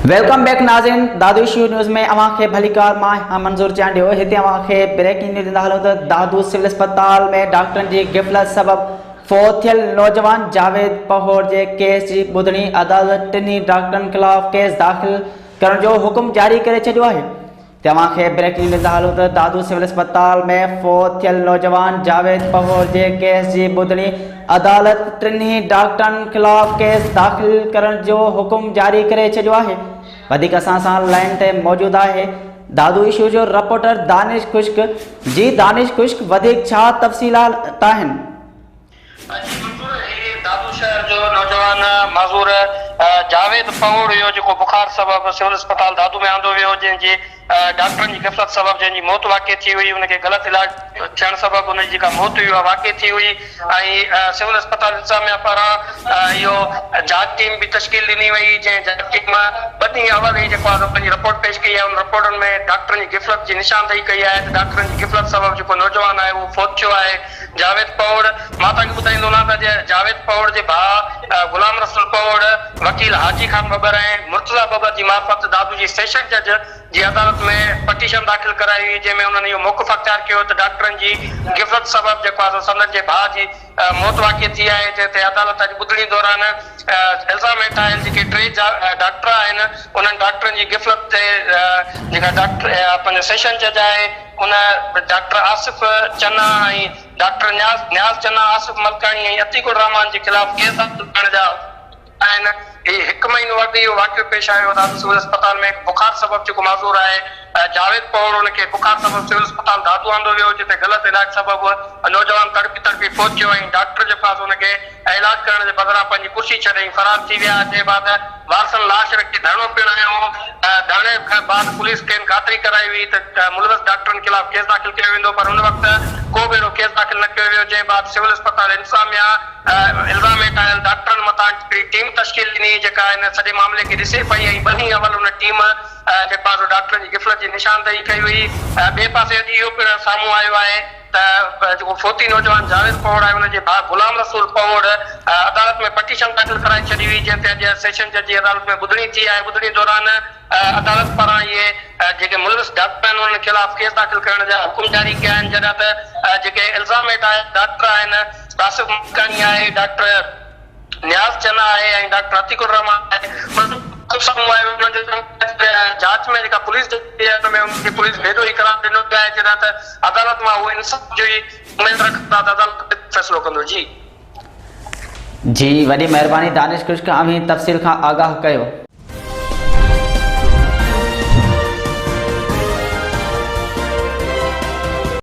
Welcome back नाज़रीन, दादू issue news में अवां खे भलीकार मां मंजूर चांडियो हिते अवां खे ब्रेकिंग न्यूज़ ॾींदा हलूं त दादू सिविल अस्पताल में डॉक्टरनि जी ग़फ़लत सबब फोत थियल नौजवान जावेद पहोर जे केस जी ॿुधणी अदालत टिनी डॉक्टरनि खिलाफ़ केस दाख़िल करण जो हुकुम जारी करे छॾियो आहे। तव्हां खे ब्रेकिंग न्यूज़ ॾींदा हलूं त दादू सिविल अस्पताल में फोत थियल नौजवान जावेद पहोर जे केस जी ॿुधणी अदालत टिनी डॉक्टरनि खिलाफ़ केस दाख़िल करण जो हुकुम जारी करे छॾियो आहे। वधिक असां सां लाइन ते मौजूद आहे दादू इशू जो रिपोर्टर दानिश खुश्क। जी दानिश खुश्क, वधिक छा तफ़सीलात आहिनि? दादू शहर जो नौजवान माज़ूर जावेद पहोर हुयो जेको बुखार सबब सिविल अस्पताल दादू में आंदो वियो, जंहिंजी डॉक्टरनि जी ग़फ़लत सबब जंहिंजी मौत वाक़ई थी हुई, उनखे ग़लत इलाज थियण सबब उनजी जेका मौत हुई उहा वाक़ई थी हुई। ऐं सिविल अस्पताल इंतज़ामिया पारां इहो जांच टीम भी तश्कील ॾिनी वई, जंहिं जांच टीम 2 ॾींहं अवल ई जेको आहे पंहिंजी रिपोर्ट पेश कई आहे। उन रिपोर्टनि में डॉक्टरनि जी ग़फ़लत जी निशानदेही कई आहे त डॉक्टरनि जी ग़फ़लत सबब जेको नौजवान आहे उहो फौत थियो आहे। जावेद पहोर, मां तव्हांखे ॿुधाईंदो वञा त जावेद पहोर जे भाउ गुलाम रसूल पहोर वकील हाजी खान बबर ऐं मुर्तज़ा बबर जी मार्फत दादू जी सेशन जज जी अदालत में पटिशन दाख़िल कराई हुई, जंहिंमें उन्हनि इहो मौक़िफ़ अख़्तियार कयो त डॉक्टरनि जी ग़फ़लत सबब जेको आहे संदन जे भाउ जी मौत वाक़ई थी आहे। जंहिं ते अदालत अॼु ॿुधणी दौरान इल्ज़ाम हेठि आयल जेके 3 डॉक्टर आहिनि उन्हनि डॉक्टरनि जी ग़फ़लत ते जेका डॉक्टर पंहिंजो सेशन जज आहे उन डॉक्टर आसिफ चन्ना ऐं डॉक्टर न्याज़ चन्ना, आसिफ मलकानी ऐं अतीकुर रहमान जे ख़िलाफ़ केस दाख़िल करण जा आहिनि। हीउ 1 महीनो अॻु इहो वाक़ियो पेश आयो दादू सिविल अस्पताल में बुखार सबब जेको माज़ूर आहे जावेद पहोर, उनखे बुखार सबब सिविल अस्पताल दादू आंदो वियो, जिते ग़लत इलाज सबब नौजवान तड़पी फौत थियो ऐं डॉक्टर जेको आहे उनखे इलाज करण जे बदिरां पंहिंजी कुर्सी छॾे फरार थी विया। जे बाद वारसनि लाश रखी धरणो पिणु हयो। धरणे खां बाद पुलिस खे ख़ातिरी कराई हुई त मुलविस डॉक्टरनि खिलाफ़ केस दाख़िल कयो वेंदो, पर उन वक़्तु को बि अहिड़ो केस दाख़िल न कयो वियो। जंहिं बाद सिविल अस्पताल इंतज़ामिया इल्ज़ाम हेठि आयल डॉक्टरनि मथां टीम तश्कील ॾिनी, जेका हिन सॼे मामले खे ॾिसे पई ऐं 2 ॾींहं अवल उन टीम जेको आहे डॉक्टरनि जी ग़फ़लत जी निशानदेही कई हुई। ॿिए पासे अॼु इहो पिणु साम्हूं आयो आहे त जेको फोती नौजवान जावेद पहोर आहे उनजे भाउ गुलाम रसूल पहोर अदालत में पटिशन दाख़िल कराए छॾी हुई, जंहिं ते अॼु सेशन जज जी अदालत में ॿुधणी थी आहे। ॿुधणी दौरान अदालत पारां इहे जेके मुलविस डॉक्टर आहिनि उन्हनि खिलाफ़ केस दाख़िल करण जा हुकुम जारी कया आहिनि। जॾहिं त जेके इल्ज़ाम हेठि आयल डॉक्टर आहिनि आसिफ मलकानी आहे, डॉक्टर न्याज़ चन्ना आहे ऐं डॉक्टर अतीकुर रहमान आहे, जांच में जेका पुलिस में उनखे पुलिस बेदोही करार ॾिनो पियो आहे। जॾहिं त अदालत मां उहो इंसाफ़ जो ई उमेद रखंदा त अदालत फ़ैसिलो कंदो। जी वॾी महिरबानी दानिश खुश्क, अमीं तफ़सील खां आगाह कयो।